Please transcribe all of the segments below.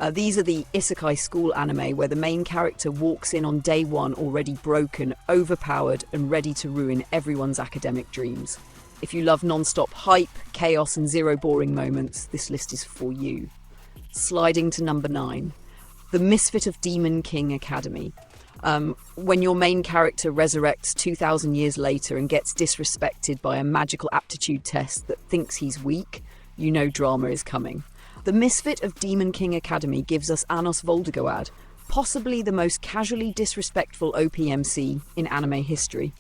These are the Isekai school anime where the main character walks in on day one already broken, overpowered, and ready to ruin everyone's academic dreams. If you love non-stop hype, chaos, and zero boring moments, this list is for you. Sliding to number 9. The Misfit of Demon King Academy. When your main character resurrects 2,000 years later and gets disrespected by a magical aptitude test that thinks he's weak, you know drama is coming. The Misfit of Demon King Academy gives us Anos Voldegoad, possibly the most casually disrespectful OPMC in anime history.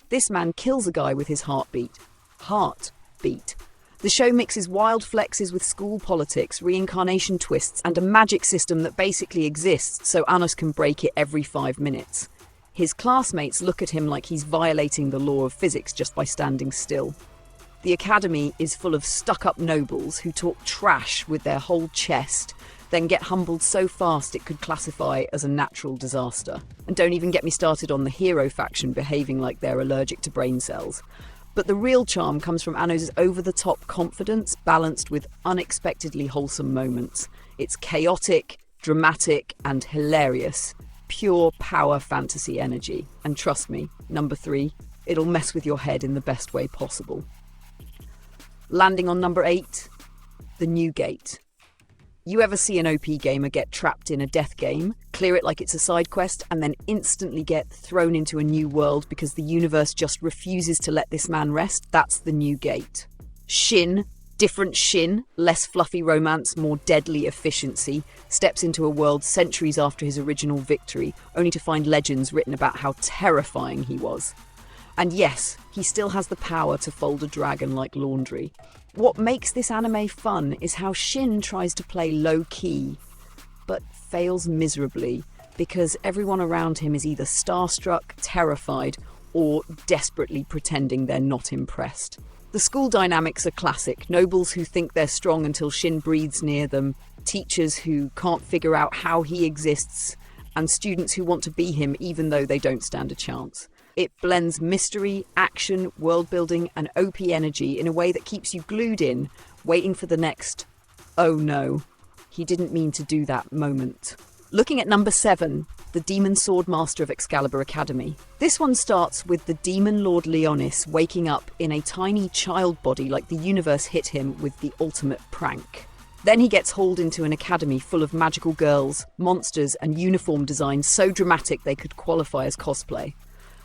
This man kills a guy with his heartbeat. Heartbeat. The show mixes wild flexes with school politics, reincarnation twists, and a magic system that basically exists so Anos can break it every 5 minutes. His classmates look at him like he's violating the law of physics just by standing still. The academy is full of stuck-up nobles who talk trash with their whole chest, then get humbled so fast it could classify as a natural disaster. And don't even get me started on the hero faction behaving like they're allergic to brain cells. But the real charm comes from Anos' over-the-top confidence balanced with unexpectedly wholesome moments. It's chaotic, dramatic, and hilarious. Pure power fantasy energy. And trust me, number 3, it'll mess with your head in the best way possible. Landing on number 8, The New Gate. You ever see an OP gamer get trapped in a death game, clear it like it's a side quest, and then instantly get thrown into a new world because the universe just refuses to let this man rest? That's The New Gate. Shin, different Shin, less fluffy romance, more deadly efficiency, steps into a world centuries after his original victory, only to find legends written about how terrifying he was. And yes, he still has the power to fold a dragon like laundry. What makes this anime fun is how Shin tries to play low-key, but fails miserably because everyone around him is either starstruck, terrified, or desperately pretending they're not impressed. The school dynamics are classic. Nobles who think they're strong until Shin breathes near them, teachers who can't figure out how he exists, and students who want to be him even though they don't stand a chance. It blends mystery, action, world-building, and OP energy in a way that keeps you glued in, waiting for the next, "Oh no, he didn't mean to do that" moment. Looking at number 7, the Demon Sword Master of Excalibur Academy. This one starts with the Demon Lord Leonis waking up in a tiny child body like the universe hit him with the ultimate prank. Then he gets hauled into an academy full of magical girls, monsters, and uniform designs so dramatic they could qualify as cosplay.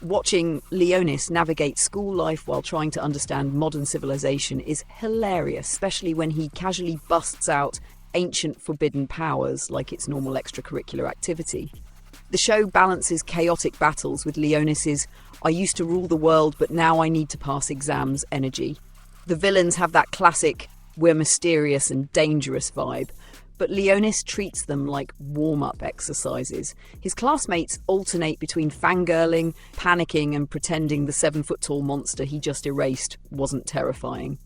Watching Leonis navigate school life while trying to understand modern civilization is hilarious, especially when he casually busts out ancient forbidden powers like it's normal extracurricular activity. The show balances chaotic battles with Leonis's "I used to rule the world, but now I need to pass exams" energy. The villains have that classic "we're mysterious and dangerous" vibe, but Leonis treats them like warm-up exercises. His classmates alternate between fangirling, panicking, and pretending the 7-foot-tall monster he just erased wasn't terrifying.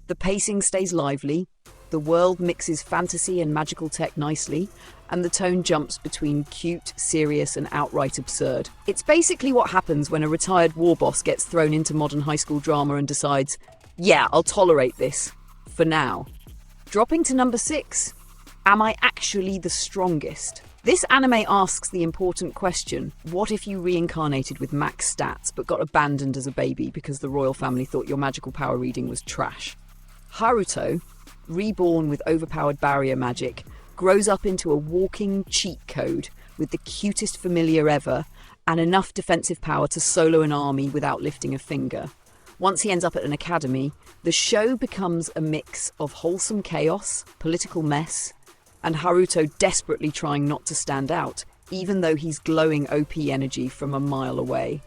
The pacing stays lively, the world mixes fantasy and magical tech nicely, and the tone jumps between cute, serious, and outright absurd. It's basically what happens when a retired war boss gets thrown into modern high school drama and decides, "Yeah, I'll tolerate this. For now." Dropping to number 6, Am I Actually the Strongest? This anime asks the important question, what if you reincarnated with max stats but got abandoned as a baby because the royal family thought your magical power reading was trash? Haruto, reborn with overpowered barrier magic, grows up into a walking cheat code with the cutest familiar ever and enough defensive power to solo an army without lifting a finger. Once he ends up at an academy, the show becomes a mix of wholesome chaos, political mess, and Haruto desperately trying not to stand out, even though he's glowing OP energy from a mile away.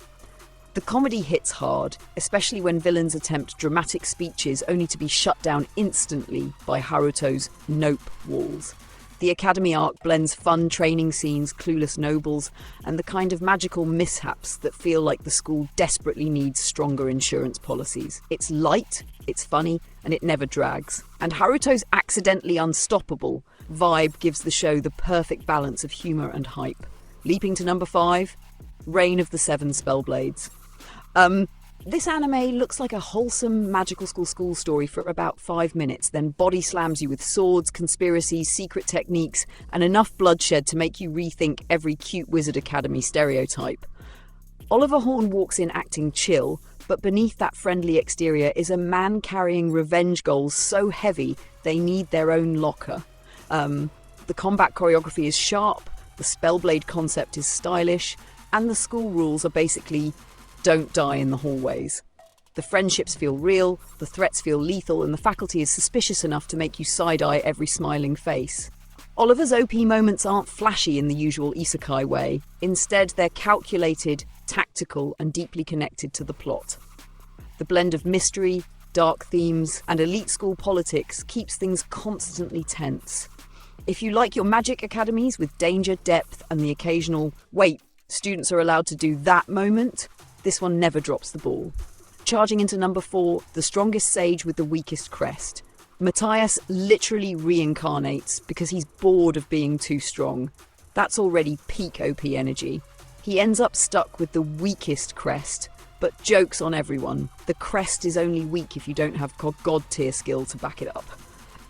The comedy hits hard, especially when villains attempt dramatic speeches only to be shut down instantly by Haruto's nope walls. The academy arc blends fun training scenes, clueless nobles, and the kind of magical mishaps that feel like the school desperately needs stronger insurance policies. It's light, it's funny, and it never drags. And Haruto's accidentally unstoppable vibe gives the show the perfect balance of humour and hype. Leaping to number 5, Reign of the Seven Spellblades. This anime looks like a wholesome magical school story for about 5 minutes, then body slams you with swords, conspiracies, secret techniques, and enough bloodshed to make you rethink every cute wizard academy stereotype. Oliver Horn walks in acting chill, but beneath that friendly exterior is a man carrying revenge goals so heavy they need their own locker. The combat choreography is sharp, the Spellblade concept is stylish, and the school rules are basically don't die in the hallways. The friendships feel real, the threats feel lethal, and the faculty is suspicious enough to make you side-eye every smiling face. Oliver's OP moments aren't flashy in the usual Isekai way. Instead, they're calculated, tactical, and deeply connected to the plot. The blend of mystery, dark themes, and elite school politics keeps things constantly tense. If you like your magic academies with danger, depth, and the occasional, wait, students are allowed to do that moment, this one never drops the ball. Charging into number 4, the strongest sage with the weakest crest. Matthias literally reincarnates because he's bored of being too strong. That's already peak OP energy. He ends up stuck with the weakest crest, but jokes on everyone. The crest is only weak if you don't have god tier skill to back it up.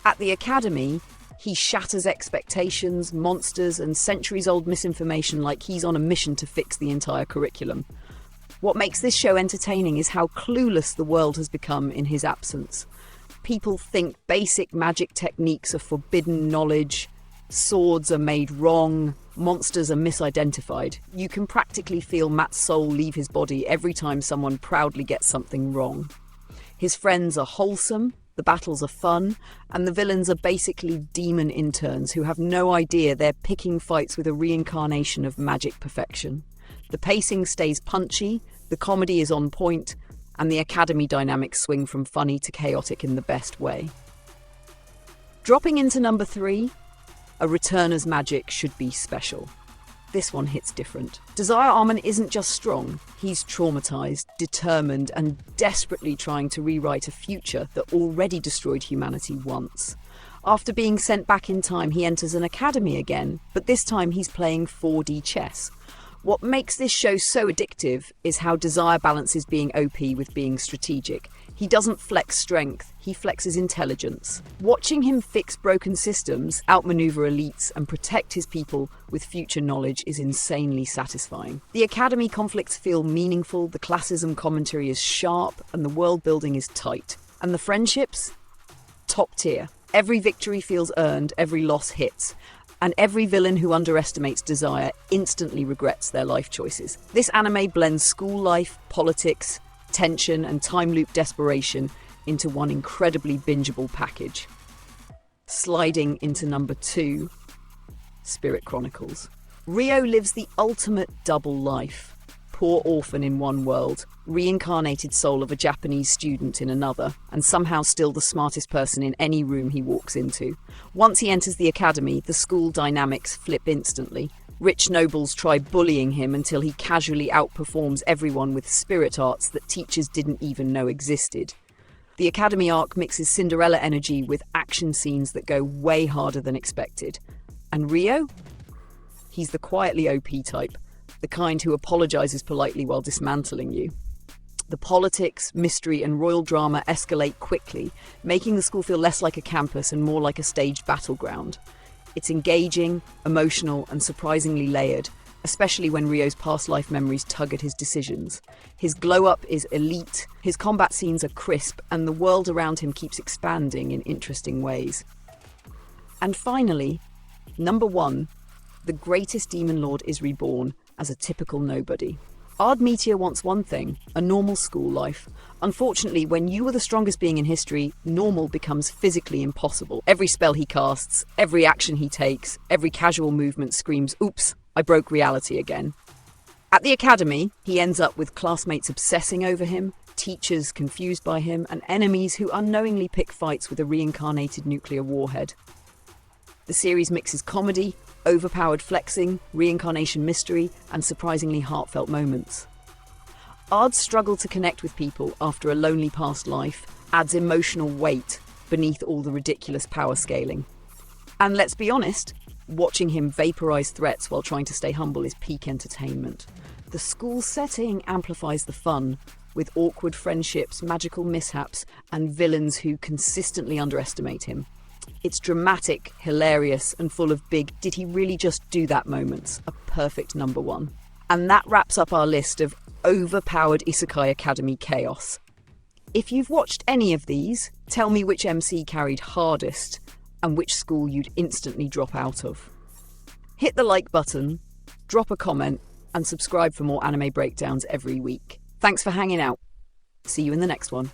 At the academy, he shatters expectations, monsters, and centuries-old misinformation like he's on a mission to fix the entire curriculum. What makes this show entertaining is how clueless the world has become in his absence. People think basic magic techniques are forbidden knowledge, swords are made wrong, monsters are misidentified. You can practically feel Matt's soul leave his body every time someone proudly gets something wrong. His friends are wholesome, the battles are fun, and the villains are basically demon interns who have no idea they're picking fights with a reincarnation of magic perfection. The pacing stays punchy, the comedy is on point, and the academy dynamics swing from funny to chaotic in the best way. Dropping into number 3, a returner's magic should be special. This one hits different. Desire Armin isn't just strong, he's traumatized, determined, and desperately trying to rewrite a future that already destroyed humanity once. After being sent back in time, he enters an academy again, but this time he's playing 4D chess. What makes this show so addictive is how Desire balances being OP with being strategic. He doesn't flex strength, he flexes intelligence. Watching him fix broken systems, outmaneuver elites, and protect his people with future knowledge is insanely satisfying. The academy conflicts feel meaningful, the classism commentary is sharp, and the world building is tight. And the friendships? Top tier. Every victory feels earned, every loss hits. And every villain who underestimates Desire instantly regrets their life choices. This anime blends school life, politics, tension, and time loop desperation into one incredibly bingeable package. Sliding into number 2, Spirit Chronicles. Rio lives the ultimate double life. Poor orphan in one world, reincarnated soul of a Japanese student in another, and somehow still the smartest person in any room he walks into. Once he enters the academy, the school dynamics flip instantly. Rich nobles try bullying him until he casually outperforms everyone with spirit arts that teachers didn't even know existed. The academy arc mixes Cinderella energy with action scenes that go way harder than expected. And Rio? He's the quietly OP type, the kind who apologizes politely while dismantling you. The politics, mystery, and royal drama escalate quickly, making the school feel less like a campus and more like a staged battleground. It's engaging, emotional, and surprisingly layered, especially when Rio's past life memories tug at his decisions. His glow-up is elite, his combat scenes are crisp, and the world around him keeps expanding in interesting ways. And finally, number 1, the greatest demon lord is reborn as a typical nobody. Ard Meteor wants one thing, a normal school life. Unfortunately, when you are the strongest being in history, normal becomes physically impossible. Every spell he casts, every action he takes, every casual movement screams, oops, I broke reality again. At the academy, he ends up with classmates obsessing over him, teachers confused by him, and enemies who unknowingly pick fights with a reincarnated nuclear warhead. The series mixes comedy, overpowered flexing, reincarnation mystery, and surprisingly heartfelt moments. Ard's struggle to connect with people after a lonely past life adds emotional weight beneath all the ridiculous power scaling. And let's be honest, watching him vaporize threats while trying to stay humble is peak entertainment. The school setting amplifies the fun, with awkward friendships, magical mishaps, and villains who consistently underestimate him. It's dramatic, hilarious, and full of big "did he really just do that" moments. A perfect number one. And that wraps up our list of overpowered Isekai Academy chaos. If you've watched any of these, tell me which MC carried hardest and which school you'd instantly drop out of. Hit the like button, drop a comment, and subscribe for more anime breakdowns every week. Thanks for hanging out. See you in the next one.